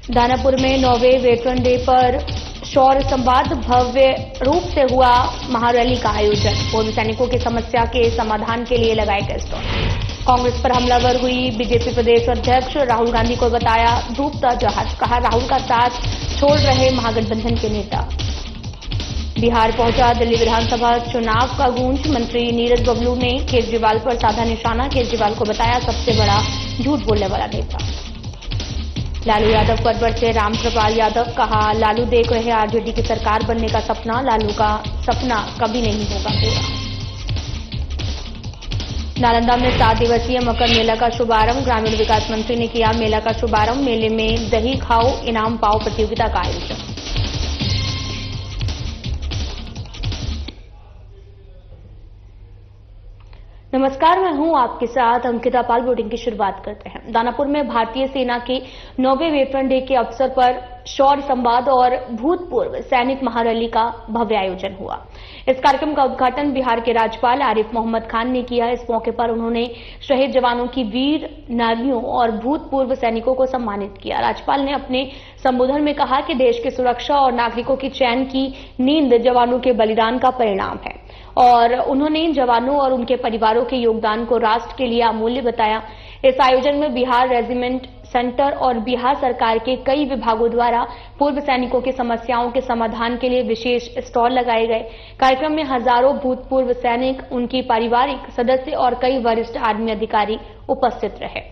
दानापुर में 9वें veteran day पर शौर्य संवाद भव्य रूप से हुआ महारैली का आयोजन। पूर्व सैनिकों की समस्या के समाधान के लिए लगाए गए स्टॉल। कांग्रेस पर हमलावर हुई बीजेपी प्रदेश अध्यक्ष राहुल गांधी को बताया डूबता जहाज। कहा राहुल का साथ छोड़ रहे महागठबंधन के नेता। बिहार पहुंचा दिल्ली विधानसभा चुनाव का गूंज। मंत्री नीरज बबलू ने केजरीवाल पर साधा निशाना। केजरीवाल को बताया सबसे बड़ा झूठ बोलने वाला नेता। लालू यादव पर बरसे रामकृपाल यादव। कहा लालू देख रहे आरजेडी की सरकार बनने का सपना। लालू का सपना कभी नहीं होगा पूरा। नालंदा में 7 दिवसीय मकर मेला का शुभारंभ। ग्रामीण विकास मंत्री ने किया मेला का शुभारंभ। मेले में दही खाओ इनाम पाओ प्रतियोगिता का आयोजन। नमस्कार, मैं हूं आपके साथ अंकिता पाल। बुलेटिन की शुरुआत करते हैं। दानापुर में भारतीय सेना के 9वें वेटरन डे के अवसर पर शौर्य संवाद और भूतपूर्व सैनिक महारैली का भव्य आयोजन हुआ। इस कार्यक्रम का उद्घाटन बिहार के राज्यपाल आरिफ मोहम्मद खान ने किया। इस मौके पर उन्होंने शहीद जवानों की वीर नारियों और भूतपूर्व सैनिकों को सम्मानित किया। राज्यपाल ने अपने संबोधन में कहा कि देश की सुरक्षा और नागरिकों की चैन की नींद जवानों के बलिदान का परिणाम है और उन्होंने जवानों और उनके परिवारों के योगदान को राष्ट्र के लिए अमूल्य बताया। इस आयोजन में बिहार रेजिमेंट सेंटर और बिहार सरकार के कई विभागों द्वारा पूर्व सैनिकों की समस्याओं के समाधान के लिए विशेष स्टॉल लगाए गए। कार्यक्रम में हजारों भूतपूर्व सैनिक, उनकी पारिवारिक सदस्य और कई वरिष्ठ आर्मी अधिकारी उपस्थित रहे।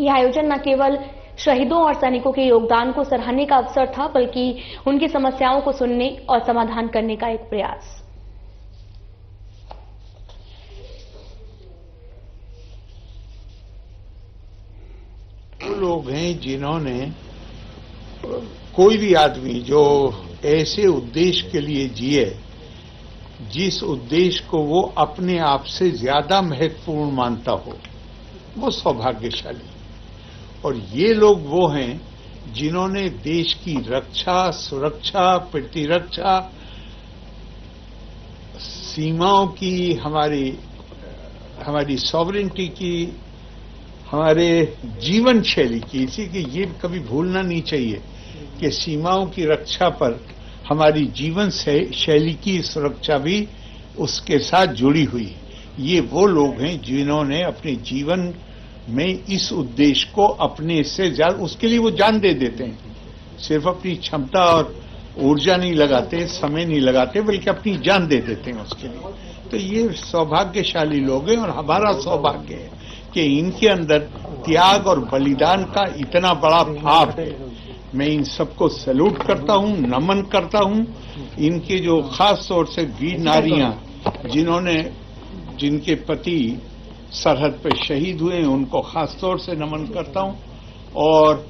यह आयोजन न केवल शहीदों और सैनिकों के योगदान को सराहने का अवसर था, बल्कि उनकी समस्याओं को सुनने और समाधान करने का एक प्रयास। लोग हैं जिन्होंने, कोई भी आदमी जो ऐसे उद्देश्य के लिए जिए जिस उद्देश्य को वो अपने आप से ज्यादा महत्वपूर्ण मानता हो, वो सौभाग्यशाली। और ये लोग वो हैं जिन्होंने देश की रक्षा, सुरक्षा, प्रतिरक्षा, सीमाओं की, हमारी सॉवरेनिटी की, हमारे जीवन शैली की, इसी की ये कभी भूलना नहीं चाहिए कि सीमाओं की रक्षा पर हमारी जीवन शैली की सुरक्षा भी उसके साथ जुड़ी हुई है। ये वो लोग हैं जिन्होंने अपने जीवन में इस उद्देश्य को अपने से ज्यादा, उसके लिए वो जान दे देते हैं। सिर्फ अपनी क्षमता और ऊर्जा नहीं लगाते, समय नहीं लगाते, बल्कि अपनी जान दे देते हैं उसके लिए। तो ये सौभाग्यशाली लोग हैं और हमारा सौभाग्य है कि इनके अंदर त्याग और बलिदान का इतना बड़ा भाव है। मैं इन सबको सैल्यूट करता हूं, नमन करता हूं। इनके जो खास तौर से वीर नारियां जिनके पति सरहद पर शहीद हुए हैं, उनको खास तौर से नमन करता हूं। और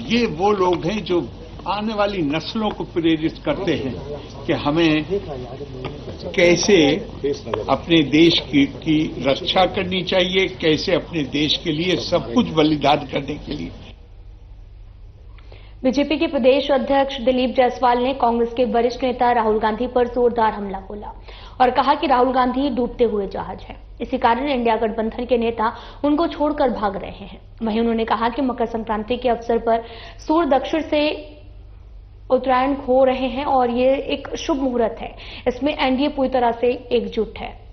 ये वो लोग हैं जो आने वाली नस्लों को प्रेरित करते हैं कि हमें कैसे अपने देश की रक्षा करनी चाहिए, कैसे अपने देश के लिए सब कुछ बलिदान करने के लिए। बीजेपी के प्रदेश अध्यक्ष दिलीप जायसवाल ने कांग्रेस के वरिष्ठ नेता राहुल गांधी पर जोरदार हमला बोला और कहा कि राहुल गांधी डूबते हुए जहाज हैं। इसी कारण इंडिया गठबंधन के नेता उनको छोड़कर भाग रहे हैं। वहीं उन्होंने कहा कि मकर संक्रांति के अवसर पर सूर्य दक्षिण से उत्तरायण हो रहे हैं और ये एक शुभ मुहूर्त है। इसमें एनडीए पूरी तरह से एकजुट है।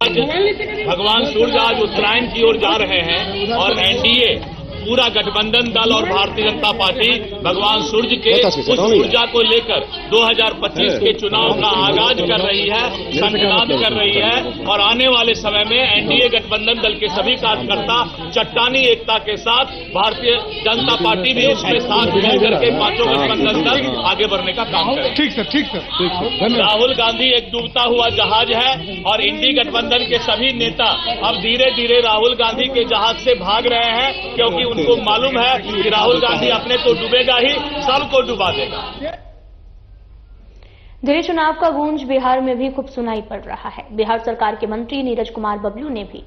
भगवान सूर्य आज उत्तरायण की ओर जा रहे हैं और एनडीए पूरा गठबंधन दल और भारतीय जनता पार्टी भगवान सूर्य के उस ऊर्जा को लेकर 2025 के चुनाव का आगाज कर रही है, संकल्प कर रही है। और आने वाले समय में एनडीए गठबंधन दल के सभी कार्यकर्ता चट्टानी एकता के साथ भारतीय जनता पार्टी भी उसके साथ मिलकर के पांचों गठबंधन दल आगे बढ़ने का काम करें। ठीक सर। राहुल गांधी एक डूबता हुआ जहाज है और इंडी गठबंधन के सभी नेता अब धीरे धीरे राहुल गांधी के जहाज से भाग रहे हैं, क्योंकि उनको मालूम है कि राहुल गांधी अपने तो डूबेगा ही, सबको डुबा देगा। दिल्ली चुनाव का गूंज बिहार में भी खूब सुनाई पड़ रहा है। बिहार सरकार के मंत्री नीरज कुमार बबलू ने भी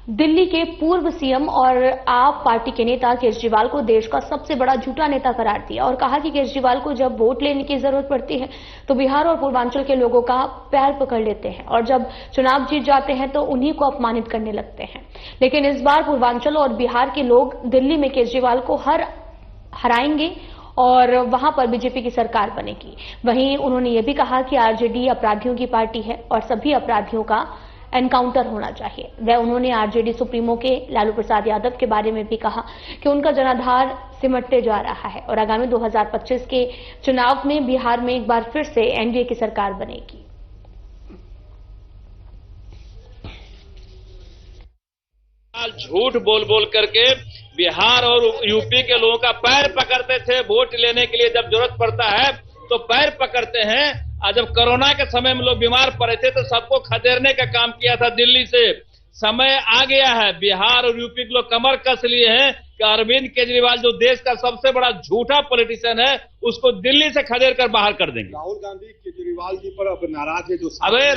दिल्ली के पूर्व सीएम और आप पार्टी के नेता केजरीवाल को देश का सबसे बड़ा झूठा नेता करार दिया और कहा कि केजरीवाल को जब वोट लेने की जरूरत पड़ती है तो बिहार और पूर्वांचल के लोगों का पैर पकड़ लेते हैं और जब चुनाव जीत जाते हैं तो उन्हीं को अपमानित करने लगते हैं। लेकिन इस बार पूर्वांचल और बिहार के लोग दिल्ली में केजरीवाल को हराएंगे और वहां पर बीजेपी की सरकार बनेगी। वहीं उन्होंने ये भी कहा कि आरजेडी अपराधियों की पार्टी है और सभी अपराधियों का एनकाउंटर होना चाहिए। वह उन्होंने आरजेडी सुप्रीमो के लालू प्रसाद यादव के बारे में भी कहा कि उनका जनाधार सिमटते जा रहा है और आगामी 2025 के चुनाव में बिहार में एक बार फिर से एनडीए की सरकार बनेगी। झूठ बोल बोल करके बिहार और यूपी के लोगों का पैर पकड़ते थे। वोट लेने के लिए जब जरूरत पड़ता है तो पैर पकड़ते हैं। और जब कोरोना के समय में लोग बीमार पड़े थे तो सबको खदेड़ने का काम किया था दिल्ली से। समय आ गया है, बिहार और यूपी के लोग कमर कस लिए हैं कि अरविंद केजरीवाल जो देश का सबसे बड़ा झूठा पॉलिटिशियन है उसको दिल्ली से खदेड़ कर बाहर कर देंगे। राहुल गांधी केजरीवाल जी पर अब नाराज है। जो अबे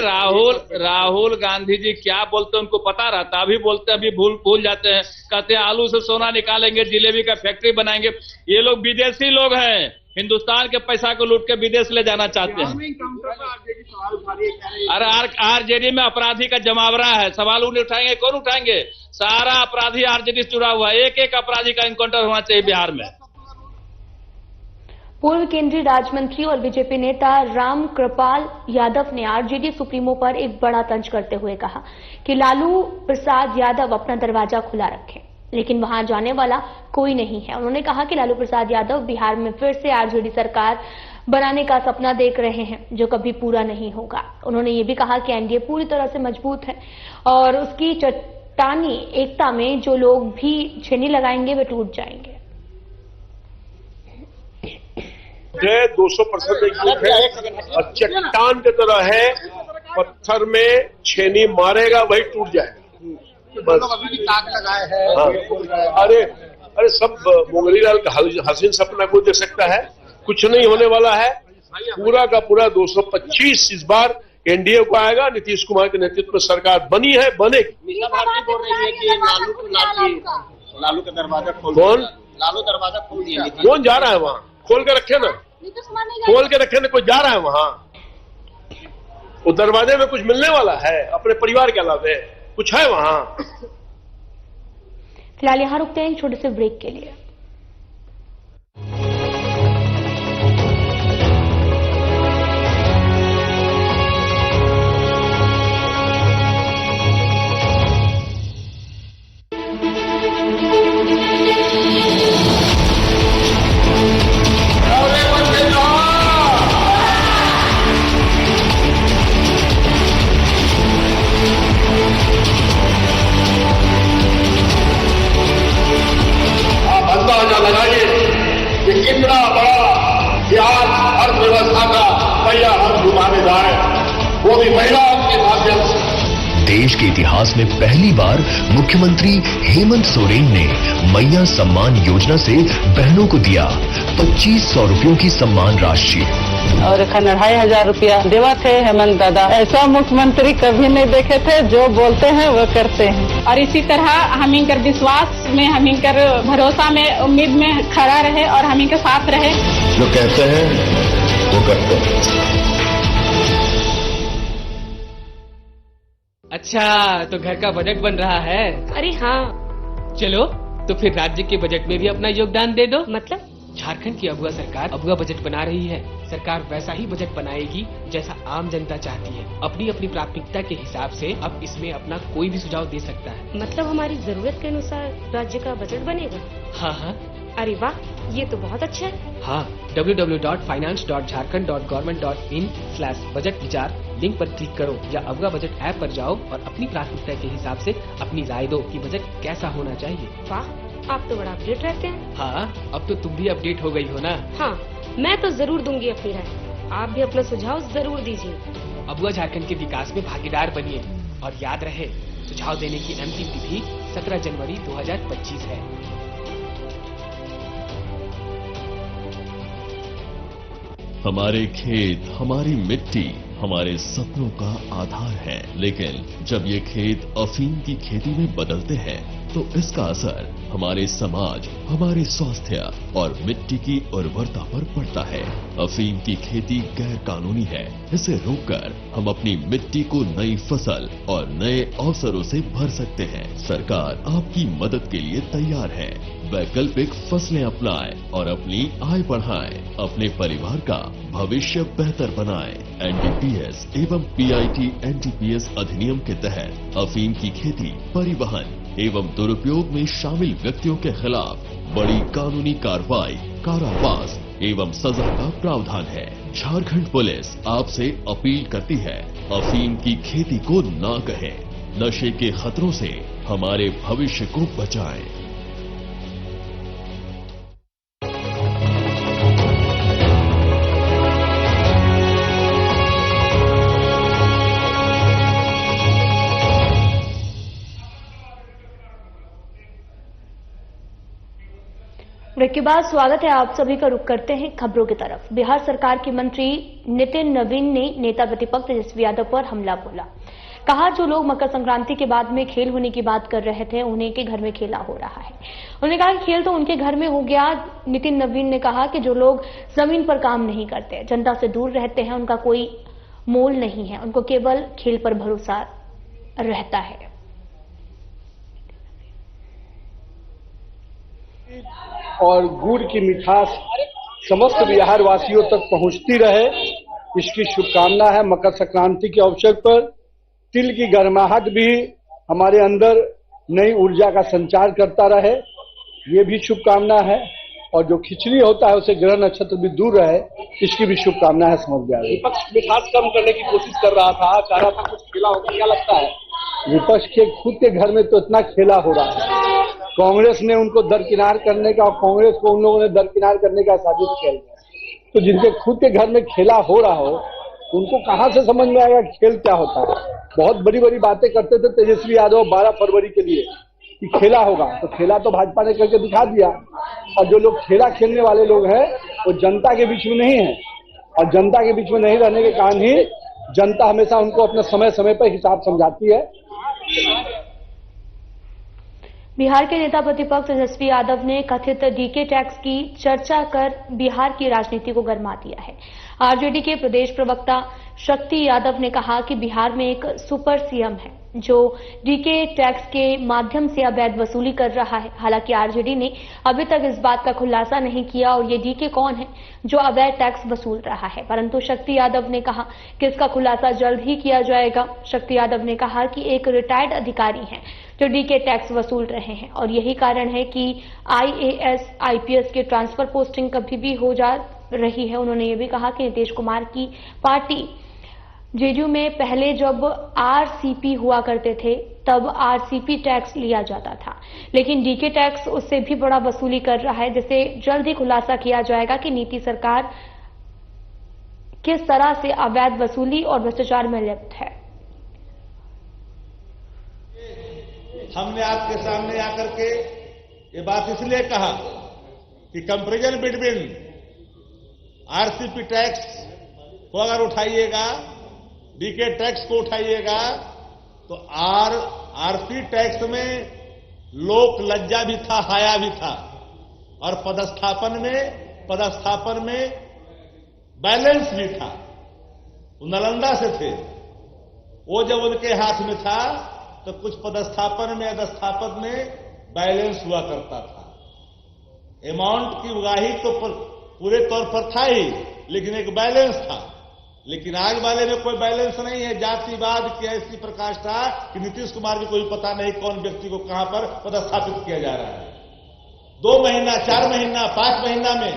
राहुल गांधी जी क्या बोलते हैं उनको पता रहता, अभी बोलते हैं, अभी भूल जाते हैं। कहते हैं आलू से सोना निकालेंगे, जिलेबी का फैक्ट्री बनाएंगे। ये लोग विदेशी लोग हैं, हिंदुस्तान के पैसा को लूट के विदेश ले जाना चाहते हैं। अरे आरजेडी में अपराधी का जमावड़ा है, सवाल उन्हें उठाएंगे, कौन उठाएंगे? सारा अपराधी आरजेडी से जुड़ा हुआ है। एक एक अपराधी का एनकाउंटर होना चाहिए बिहार में। पूर्व केंद्रीय राज्य मंत्री और बीजेपी नेता राम कृपाल यादव ने आरजेडी सुप्रीमो पर एक बड़ा तंज करते हुए कहा कि लालू प्रसाद यादव अपना दरवाजा खुला रखें, लेकिन वहां जाने वाला कोई नहीं है। उन्होंने कहा कि लालू प्रसाद यादव बिहार में फिर से आरजेडी सरकार बनाने का सपना देख रहे हैं जो कभी पूरा नहीं होगा। उन्होंने ये भी कहा कि एनडीए पूरी तरह से मजबूत है और उसकी चट्टानी एकता में जो लोग भी छेनी लगाएंगे वे टूट जाएंगे। 200% एकजुट है और चट्टान की तरह है, पत्थर में छेनी मारेगा वही टूट जाएगा। बस अभी भी ताक लगाए हैं। हाँ। अरे सब मोगरीलाल का हसीन सपना कोई देख सकता है? कुछ नहीं होने वाला है। पूरा का पूरा 225 इस बार एनडीए को आएगा। नीतीश कुमार के नेतृत्व में सरकार बनी है, बनेगी। मीसा भारती बोल रही है कि लालू का दरवाजा खोल कौन? लालू दरवाजा खोल दिया। कौन जा रहा है वहाँ? खोल के रखे ना, खोल के रखे ना, कोई जा रहा है वहाँ? वो दरवाजे में कुछ मिलने वाला है अपने परिवार के अलावे? कुछ है वहाँ? फिलहाल यहां रुकते हैं एक छोटे से ब्रेक के लिए। लगाइए कि कितना बड़ा प्यार अर्थव्यवस्था का पहिया हम घुमाने जा रहे हैं, वो भी महिलाओं के माध्यम से। देश के इतिहास में पहली बार मुख्यमंत्री हेमंत सोरेन ने मैया सम्मान योजना से बहनों को दिया 2500 रुपयों की सम्मान राशि और 2500 रुपया देवा थे हेमंत दादा। ऐसा मुख्यमंत्री कभी नहीं देखे थे, जो बोलते हैं वो करते हैं। और इसी तरह हम इनकर विश्वास में, हम इनकर भरोसा में, उम्मीद में खड़ा रहे और हम इनके साथ रहे। जो कहते हैं वो करते हैं। अच्छा, तो घर का बजट बन रहा है? अरे हाँ। चलो तो फिर राज्य के बजट में भी अपना योगदान दे दो। मतलब? झारखंड की अगुआ सरकार अगुआ बजट बना रही है। सरकार वैसा ही बजट बनाएगी जैसा आम जनता चाहती है। अपनी अपनी प्राथमिकता के हिसाब से अब इसमें अपना कोई भी सुझाव दे सकता है। मतलब हमारी जरूरत के अनुसार राज्य का बजट बनेगा? हाँ हाँ। अरे वाह, ये तो बहुत अच्छा है। हाँ, www.finance.jharkhand.government.in/बजट विचार लिंक पर क्लिक करो या अगुआ बजट ऐप पर जाओ और अपनी प्राथमिकता के हिसाब से अपनी राय दो कि बजट कैसा होना चाहिए। वाह, आप तो बड़ा अपडेट रहते हैं। हाँ, अब तो तुम भी अपडेट हो गई हो ना। हाँ, मैं तो जरूर दूंगी अपनी राय। आप भी अपना सुझाव जरूर दीजिए। अगुआ झारखंड के विकास में भागीदार बनिए और याद रहे, सुझाव देने की अंतिम तिथि 17 जनवरी 2025 है। हमारे खेत, हमारी मिट्टी, हमारे सपनों का आधार है, लेकिन जब ये खेत अफीम की खेती में बदलते हैं तो इसका असर हमारे समाज, हमारे स्वास्थ्य और मिट्टी की उर्वरता पर पड़ता है। अफीम की खेती गैर कानूनी है। इसे रोककर हम अपनी मिट्टी को नई फसल और नए अवसरों से भर सकते हैं। सरकार आपकी मदद के लिए तैयार है। वैकल्पिक फसलें अपनाएं और अपनी आय बढ़ाएं, अपने परिवार का भविष्य बेहतर बनाएं। एनडीपीएस एवं पीआईटी एनडीपीएस अधिनियम के तहत अफीम की खेती, परिवहन एवं दुरुपयोग में शामिल व्यक्तियों के खिलाफ बड़ी कानूनी कार्रवाई, कारावास एवं सजा का प्रावधान है। झारखंड पुलिस आपसे अपील करती है, अफीम की खेती को ना कहें। नशे के खतरों से हमारे भविष्य को बचाएं। ब्रेक के बाद स्वागत है आप सभी का। रुख करते हैं खबरों की तरफ। बिहार सरकार के मंत्री नितिन नवीन ने नेता प्रतिपक्ष तेजस्वी यादव पर हमला बोला। कहा, जो लोग मकर संक्रांति के बाद में खेल होने की बात कर रहे थे, उन्हीं के घर में खेला हो रहा है। उन्होंने कहा कि खेल तो उनके घर में हो गया। नितिन नवीन ने कहा कि जो लोग जमीन पर काम नहीं करते, जनता से दूर रहते हैं, उनका कोई मोल नहीं है, उनको केवल खेल पर भरोसा रहता है। और गुड़ की मिठास समस्त बिहार वासियों तक पहुंचती रहे, इसकी शुभकामना है। मकर संक्रांति के अवसर पर तिल की गर्माहट भी हमारे अंदर नई ऊर्जा का संचार करता रहे, ये भी शुभकामना है। और जो खिचड़ी होता है उसे ग्रह नक्षत्र भी दूर रहे, इसकी भी शुभकामना है। समझ गया। विपक्ष मिठास कम करने की कोशिश कर रहा था, कह रहा था कुछ खेला होगा, क्या लगता है? विपक्ष के खुद के घर में तो इतना खेला हो रहा है। कांग्रेस ने उनको दरकिनार करने का और कांग्रेस को उन लोगों ने दरकिनार करने का साजिश किया है। तो जिनके खुद के घर में खेला हो रहा हो, उनको कहां से समझ में आएगा खेल क्या होता है। बहुत बड़ी बड़ी बातें करते थे तेजस्वी यादव 12 फरवरी के लिए कि खेला होगा, तो खेला तो भाजपा ने करके दिखा दिया। और जो लोग खेला खेलने वाले लोग हैं वो जनता के बीच में नहीं है, और जनता के बीच में नहीं रहने के कारण ही जनता हमेशा उनको अपने समय समय पर हिसाब समझाती है। बिहार के नेता प्रतिपक्ष तेजस्वी यादव ने कथित डीके टैक्स की चर्चा कर बिहार की राजनीति को गरमा दिया है। आरजेडी के प्रदेश प्रवक्ता शक्ति यादव ने कहा कि बिहार में एक सुपर सीएम है जो डीके टैक्स के माध्यम से अवैध वसूली कर रहा है। हालांकि आरजेडी ने अभी तक इस बात का खुलासा नहीं किया और ये डीके कौन है जो अवैध टैक्स वसूल रहा है, परंतु शक्ति यादव ने कहा कि इसका खुलासा जल्द ही किया जाएगा। शक्ति यादव ने कहा कि एक रिटायर्ड अधिकारी हैं जो डीके टैक्स वसूल रहे हैं और यही कारण है कि आईएएस, आईपीएस के ट्रांसफर पोस्टिंग कभी भी हो जा रही है। उन्होंने ये भी कहा कि नीतीश कुमार की पार्टी जेडीयू में पहले जब आरसीपी हुआ करते थे तब आरसीपी टैक्स लिया जाता था, लेकिन डीके टैक्स उससे भी बड़ा वसूली कर रहा है, जिसे जल्द ही खुलासा किया जाएगा कि नीति सरकार किस तरह से अवैध वसूली और भ्रष्टाचार में लिप्त है। हमने आपके सामने आकर के ये बात इसलिए कहा कि कंपैरिजन बिटवीन आरसीपी टैक्स को अगर उठाइएगा, डीके टैक्स को उठाइएगा, तो आरपी टैक्स में लोक लज्जा भी था, हाया भी था, और पदस्थापन में बैलेंस भी था। वो नालंदा से थे, वो जब उनके हाथ में था तो कुछ पदस्थापन में, अधस्थापन में बैलेंस हुआ करता था। अमाउंट की उगाही तो पूरे तौर पर था ही, लेकिन एक बैलेंस था। लेकिन आज वाले में कोई बैलेंस नहीं है। जातिवाद की ऐसी प्रकाष्ठा कि नीतीश कुमार को कोई पता नहीं कौन व्यक्ति को कहां पर पदस्थापित किया जा रहा है। 2 महीना, 4 महीना, 5 महीना में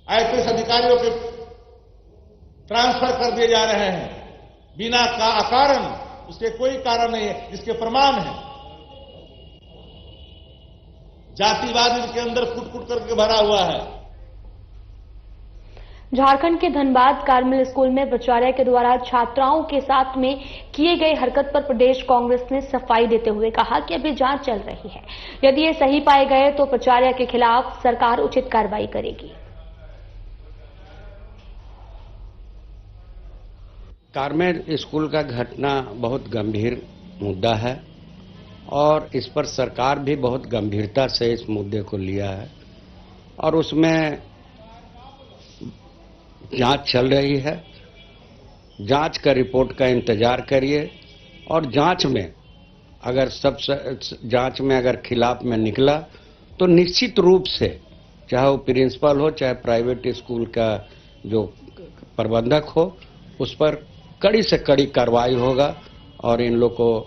आईपीएस अधिकारियों के ट्रांसफर कर दिए जा रहे हैं बिना कारण, उसके कोई कारण नहीं है, जिसके प्रमाण है। जातिवाद इनके अंदर फुट करके भरा हुआ है। झारखंड के धनबाद कार्मेल स्कूल में प्राचार्य के द्वारा छात्राओं के साथ में किए गए हरकत पर प्रदेश कांग्रेस ने सफाई देते हुए कहा कि अभी जांच चल रही है। यदि ये सही पाए गए तो प्राचार्य के खिलाफ सरकार उचित कार्रवाई करेगी। कारमेल स्कूल का घटना बहुत गंभीर मुद्दा है और इस पर सरकार भी बहुत गंभीरता से इस मुद्दे को लिया है और उसमें जांच चल रही है। जांच का रिपोर्ट का इंतजार करिए और जांच में अगर खिलाफ में निकला तो निश्चित रूप से चाहे वो प्रिंसिपल हो चाहे प्राइवेट स्कूल का जो प्रबंधक हो उस पर कड़ी से कड़ी कार्रवाई होगा और इन लोग को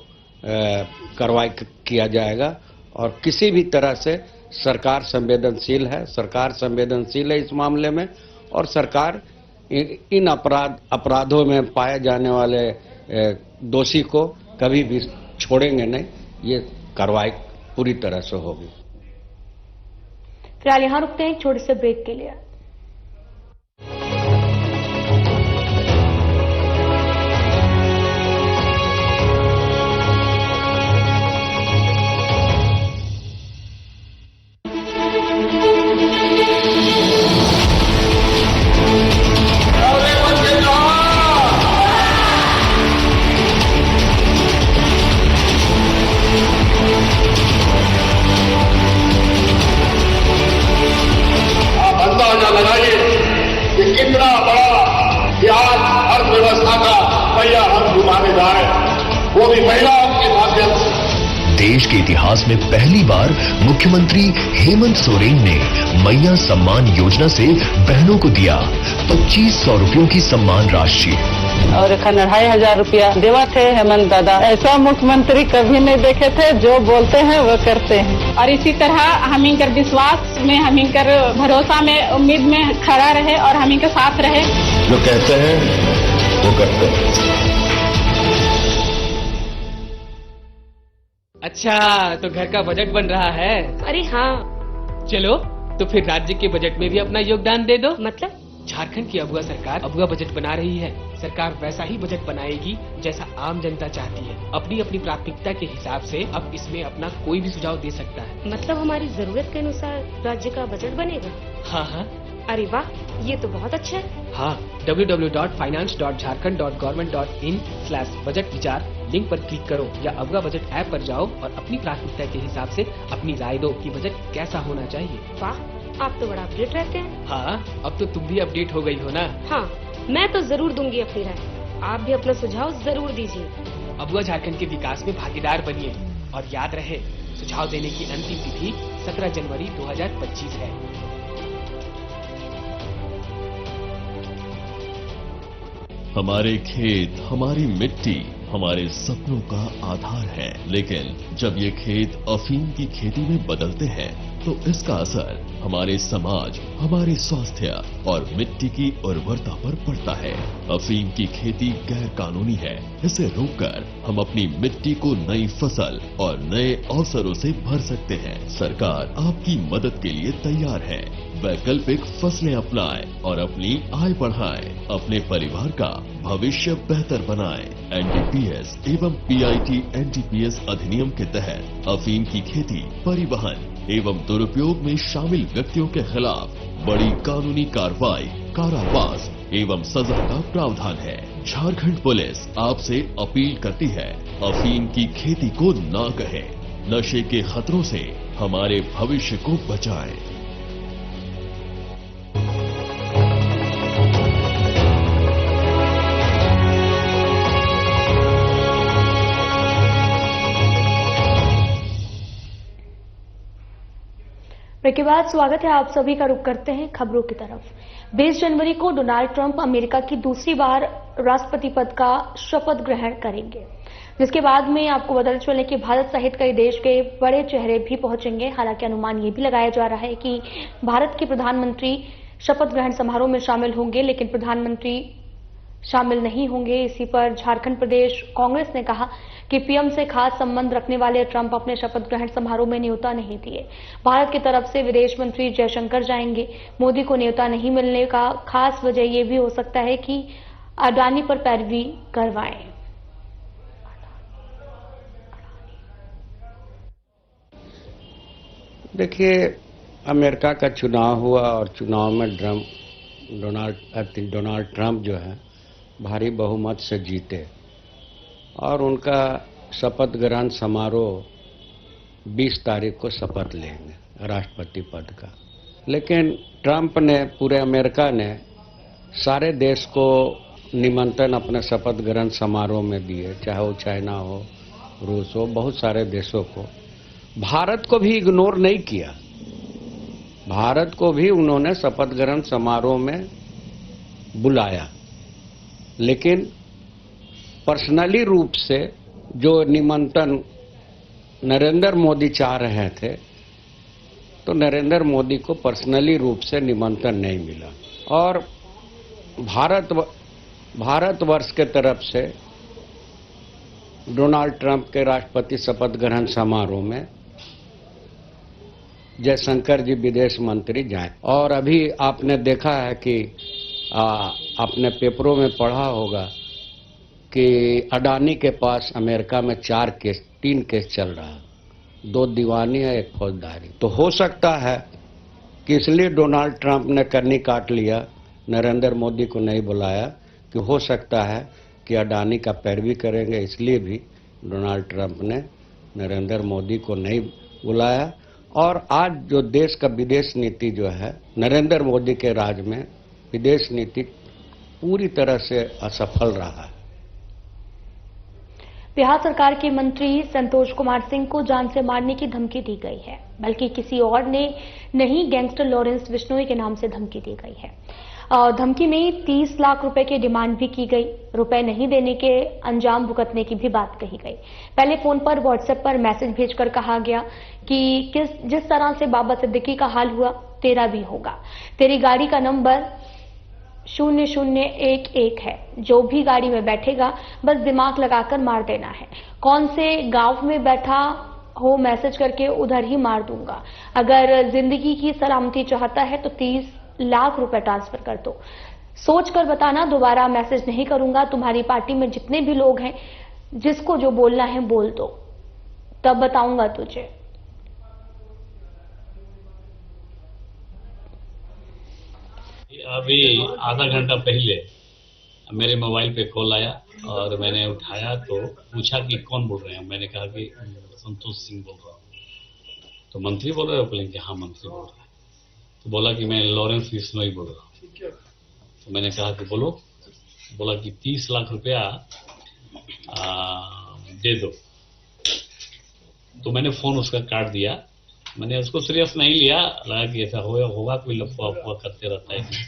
कार्रवाई किया जाएगा। और किसी भी तरह से सरकार संवेदनशील है इस मामले में और सरकार इन अपराधों में पाए जाने वाले दोषी को कभी भी छोड़ेंगे नहीं। ये कार्रवाई पूरी तरह से होगी। फिलहाल यहाँ रुकते हैं एक छोटे से ब्रेक के लिए। कितना बड़ा प्याज अर्थव्यवस्था का पहिया हम घुमाने जा रहे हैं, वो भी महिलाओं के माध्यम से। देश के इतिहास में पहली बार मुख्यमंत्री हेमंत सोरेन ने मैया सम्मान योजना से बहनों को दिया 2500 रुपयों की सम्मान राशि और 2500 रुपया देवा थे हेमंत दादा। ऐसा मुख्यमंत्री कभी नहीं देखे थे, जो बोलते हैं वो करते हैं। और इसी तरह हम कर विश्वास में, हम कर भरोसा में, उम्मीद में खड़ा रहे और हम के साथ रहे। जो कहते हैं वो करते हैं। अच्छा, तो घर का बजट बन रहा है? अरे हाँ। चलो तो फिर राज्य के बजट में भी अपना योगदान दे दो। मतलब? झारखंड की अगुआ सरकार अगुआ बजट बना रही है। सरकार वैसा ही बजट बनाएगी जैसा आम जनता चाहती है। अपनी अपनी प्राथमिकता के हिसाब से अब इसमें अपना कोई भी सुझाव दे सकता है। मतलब हमारी जरूरत के अनुसार राज्य का बजट बनेगा? हाँ हाँ। अरे वाह, ये तो बहुत अच्छा है। हाँ, www.finance.jharkhand.government.in/बजट विचार लिंक पर क्लिक करो या अगुआ बजट ऐप पर जाओ और अपनी प्राथमिकता के हिसाब से अपनी राय दो कि बजट कैसा होना चाहिए। वाह, आप तो बड़ा अपडेट रहते हैं। हाँ, अब तो तुम भी अपडेट हो गई हो ना। हाँ, मैं तो जरूर दूंगी अपनी राय। आप भी अपना सुझाव जरूर दीजिए। अगुआ झारखंड के विकास में भागीदार बनिए और याद रहे, सुझाव देने की अंतिम तिथि 17 जनवरी 2025 है। हमारे खेत, हमारी मिट्टी, हमारे सपनों का आधार है, लेकिन जब ये खेत अफीम की खेती में बदलते हैं तो इसका असर हमारे समाज, हमारे स्वास्थ्य और मिट्टी की उर्वरता पर पड़ता है। अफीम की खेती गैर कानूनी है। इसे रोककर हम अपनी मिट्टी को नई फसल और नए अवसरों से भर सकते हैं। सरकार आपकी मदद के लिए तैयार है। वैकल्पिक फसलें अपनाएं और अपनी आय बढ़ाएं। अपने परिवार का भविष्य बेहतर बनाएं। एनडीपीएस एवं पीआईटी एनडीपीएस अधिनियम के तहत अफीम की खेती, परिवहन एवं दुरुपयोग में शामिल व्यक्तियों के खिलाफ बड़ी कानूनी कार्रवाई, कारावास एवं सजा का प्रावधान है। झारखंड पुलिस आपसे अपील करती है, अफीम की खेती को ना कहें। नशे के खतरों से हमारे भविष्य को बचाएं। ब्रेक के बाद स्वागत है आप सभी का। रुख करते हैं खबरों की तरफ। 20 जनवरी को डोनाल्ड ट्रंप अमेरिका की दूसरी बार राष्ट्रपति पद का शपथ ग्रहण करेंगे, जिसके बाद में आपको बताते चले कि भारत सहित कई देश के बड़े चेहरे भी पहुंचेंगे। हालांकि अनुमान ये भी लगाया जा रहा है कि भारत के प्रधानमंत्री शपथ ग्रहण समारोह में शामिल होंगे, लेकिन प्रधानमंत्री शामिल नहीं होंगे। इसी पर झारखंड प्रदेश कांग्रेस ने कहा कि पीएम से खास संबंध रखने वाले ट्रंप अपने शपथ ग्रहण समारोह में न्योता नहीं दिए। भारत की तरफ से विदेश मंत्री जयशंकर जाएंगे। मोदी को न्योता नहीं मिलने का खास वजह यह भी हो सकता है कि अडानी पर पैरवी करवाएं। देखिए, अमेरिका का चुनाव हुआ और चुनाव में डोनाल्ड ट्रंप जो है भारी बहुमत से जीते और उनका शपथ ग्रहण समारोह 20 तारीख को शपथ लेंगे राष्ट्रपति पद का। लेकिन ट्रंप ने, पूरे अमेरिका ने सारे देश को निमंत्रण अपने शपथ ग्रहण समारोह में दिए, चाहे वो चाइना हो, रूस हो, बहुत सारे देशों को। भारत को भी इग्नोर नहीं किया। भारत को भी उन्होंने शपथ ग्रहण समारोह में बुलाया, लेकिन पर्सनली रूप से जो निमंत्रण नरेंद्र मोदी चाह रहे थे, तो नरेंद्र मोदी को पर्सनली रूप से निमंत्रण नहीं मिला। और भारतवर्ष के तरफ से डोनाल्ड ट्रंप के राष्ट्रपति शपथ ग्रहण समारोह में जयशंकर जी विदेश मंत्री जाएं। और अभी आपने देखा है कि आपने पेपरों में पढ़ा होगा कि अडानी के पास अमेरिका में 3 केस चल रहा है, 2 दीवानी है, 1 फौजदारी। तो हो सकता है कि इसलिए डोनाल्ड ट्रंप ने करनी काट लिया, नरेंद्र मोदी को नहीं बुलाया, कि हो सकता है कि अडानी का पैरवी करेंगे, इसलिए भी डोनाल्ड ट्रंप ने नरेंद्र मोदी को नहीं बुलाया। और आज जो देश का विदेश नीति जो है, नरेंद्र मोदी के राज में विदेश नीति पूरी तरह से असफल रहा है। बिहार सरकार के मंत्री संतोष कुमार सिंह को जान से मारने की धमकी दी गई है, बल्कि किसी और ने नहीं, गैंगस्टर लॉरेंस बिश्नोई के नाम से धमकी दी गई है। धमकी में 30 लाख रुपए की डिमांड भी की गई। रुपए नहीं देने के अंजाम भुगतने की भी बात कही गई। पहले फोन पर व्हाट्सएप पर मैसेज भेजकर कहा गया कि जिस तरह से बाबा सिद्दीकी का हाल हुआ, तेरा भी होगा। तेरी गाड़ी का नंबर 0011 है। जो भी गाड़ी में बैठेगा बस दिमाग लगाकर मार देना है। कौन से गांव में बैठा हो मैसेज करके उधर ही मार दूंगा। अगर जिंदगी की सलामती चाहता है तो 30 लाख रुपए ट्रांसफर कर दो। सोच कर बताना, दोबारा मैसेज नहीं करूंगा। तुम्हारी पार्टी में जितने भी लोग हैं, जिसको जो बोलना है बोल दो, तब बताऊंगा तुझे। अभी आधा घंटा पहले मेरे मोबाइल पे कॉल आया और मैंने उठाया तो पूछा कि कौन बोल रहे हैं। मैंने कहा कि संतोष सिंह बोल रहा हूँ। तो मंत्री बोल रहे हो? बोले कि हाँ मंत्री बोल रहे हैं। तो बोला कि मैं लॉरेंस बिश्नोई बोल रहा हूँ। तो मैंने कहा कि बोलो। बोला कि 30 लाख रुपया दे दो। तो मैंने फोन उसका काट दिया। मैंने उसको सीरियस नहीं लिया, लगा कि ऐसा होगा कोई लफड़ा करते रहता है।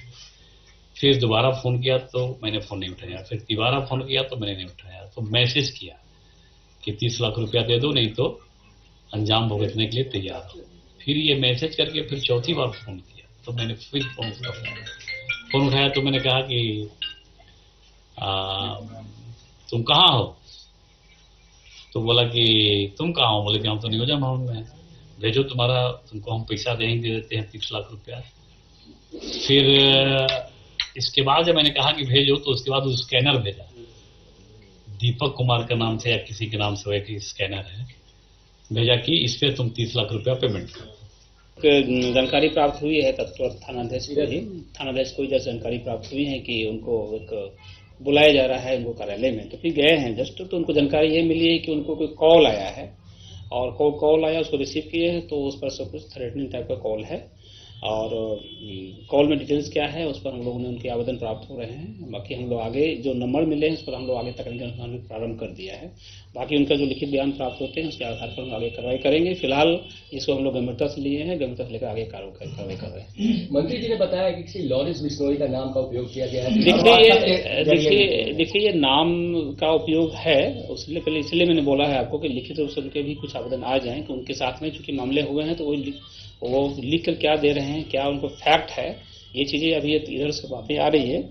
फिर दोबारा फोन किया तो मैंने फोन नहीं उठाया। फिर तिबारा फोन किया तो मैंने नहीं उठाया। तो मैसेज किया कि 30 लाख रुपया दे दो, नहीं तो अंजाम भुगतने के लिए तैयार हो। फिर ये मैसेज करके फिर चौथी बार फोन किया। तो मैंने फिर फोन उठाया तो मैंने कहा कि तुम कहाँ हो? तो बोला कि तुम कहाँ हो? बोले कि हम तो नियोजन भवन में, भेजो तुम्हारा, तुमको हम पैसा दे देते हैं 30 लाख रुपया। फिर इसके बाद जब मैंने कहा कि भेजो, तो उसके बाद वो स्कैनर भेजा, दीपक कुमार के नाम से या किसी के नाम से वो एक स्कैनर है, भेजा कि इस पे तुम 30 लाख रुपया पेमेंट करो। जानकारी प्राप्त हुई है तत्काल थानाध्यक्ष को जानकारी प्राप्त हुई है कि उनको एक बुलाया जा रहा है उनको कार्यालय में। तो फिर गए हैं जस्ट, तो उनको जानकारी ये मिली है कि उनको कोई कॉल आया है और कॉल आया, उसको रिसीव किए हैं। तो उस पर सब कुछ थ्रेटनिंग टाइप का कॉल है और कॉल में डिटेल्स क्या है उस पर हम लोगों ने उनके आवेदन प्राप्त हो रहे हैं। बाकी हम लोग आगे जो नंबर मिले हैं उस पर हम लोग आगे तकनीकी अनुसंधान भी प्रारंभ कर दिया है। बाकी उनका जो लिखित बयान प्राप्त होते हैं उसके आधार पर हम आगे कार्रवाई करेंगे। फिलहाल इसको हम लोग गंभीरता से लिए हैं, गंभीरता से लेकर आगे कार्रवाई कर रहे हैं। मंत्री जी ने बताया कि किसी लॉरेंस बिश्नोई का नाम का उपयोग किया गया है। देखिए ये नाम का उपयोग है, इसलिए मैंने बोला है आपको कि लिखित रूप से उनके भी कुछ आवेदन आ जाएं कि उनके साथ में चूंकि मामले हुए हैं तो वो लिख कर क्या दे रहे हैं, क्या उनको फैक्ट है, ये चीजें अभी इधर से बातें आ रही है।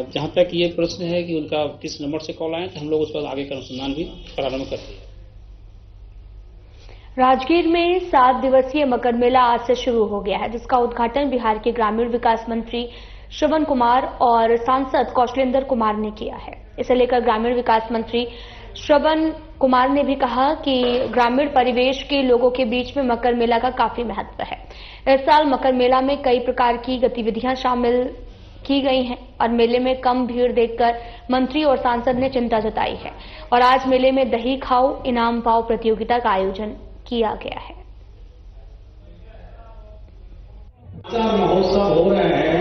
जहां तक ये प्रश्न है कि उनका किस नंबर से कॉल आए, तो हम लोग उस पर आगे का अनुसंधान भी प्रारंभ कर दिए। राजगीर में 7 दिवसीय मकर मेला आज से शुरू हो गया है, जिसका उद्घाटन बिहार के ग्रामीण विकास मंत्री श्रवण कुमार और सांसद कौशलेंद्र कुमार ने किया है। इसे लेकर ग्रामीण विकास मंत्री श्रवण कुमार ने भी कहा कि ग्रामीण परिवेश के लोगों के बीच में मकर मेला का काफी महत्व है। इस साल मकर मेला में कई प्रकार की गतिविधियां शामिल की गई हैं और मेले में कम भीड़ देखकर मंत्री और सांसद ने चिंता जताई है और आज मेले में दही खाओ इनाम पाओ प्रतियोगिता का आयोजन किया गया है। महोत्सव हो रहे हैं,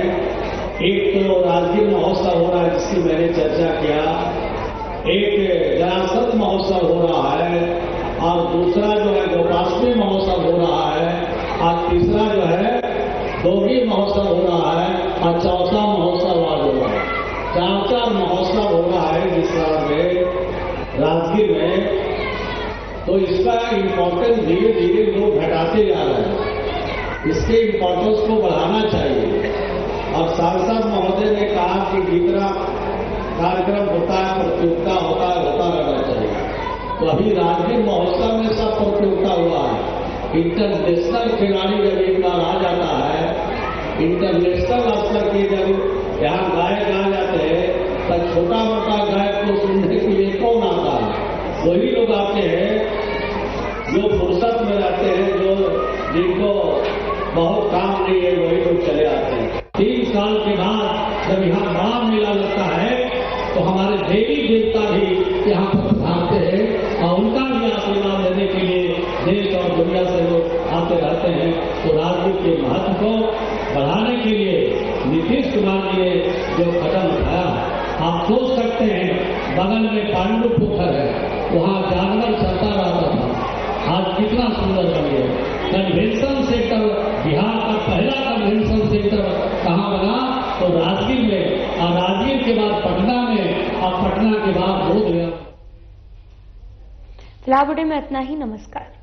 एक तो राजगीर महोत्सव हो रहा है जिसकी मैंने चर्चा किया, एक जरासंध महोत्सव हो रहा है और दूसरा जो है गोपाष्टमी महोत्सव हो रहा है और तीसरा जो है दोगी महोत्सव हो रहा है और चौथा महोत्सव आज हो रहा है। चार महोत्सव हो रहा है जिस तरह में राजगीर में, तो इसका इम्पोर्टेंस धीरे धीरे लोग घटाते जा रहे हैं। इसके इम्पोर्टेंस को बढ़ाना चाहिए और सांसद महोदय ने कहा कि जितना कार्यक्रम होता है, प्रतियोगिता होता रहना चाहिए। तो अभी राजगीर महोत्सव में सब प्रतियोगिता हुआ है। इंटरनेशनल खिलाड़ी जब एक बार आ जाता है, इंटरनेशनल स्तर के जब यहाँ गायक आ जाते हैं तो छोटा मोटा गायक को सुनने के लिए कौन आता है? वही लोग आते हैं जो फुर्सत में रहते हैं, जो जिनको बहुत काम नहीं है, वही लोग चले आते हैं। 3 साल के बाद जब यहाँ बड़ा मेला लगता है तो हमारे देवी देवता भी यहाँ पर पधारते हैं और उनका भी आशीर्वाद लेने के लिए देश और दुनिया से लोग आते रहते हैं। तो राजगीर के महत्व को बढ़ाने के लिए नीतीश कुमार जी ने जो कदम उठाया, आप सोच सकते हैं बगल में पांडु पोखर है, वहाँ जानवर चलता रहता था, आज कितना सुंदर बन गया। कन्वेंशन सेंटर, बिहार का पहला कन्वेंशन सेंटर कहाँ बना? तो राजगीर में, और राजगीर के बाद पटना में, और पटना के बाद बोधगया। फिलहाल बुलेटिन में इतना ही। नमस्कार।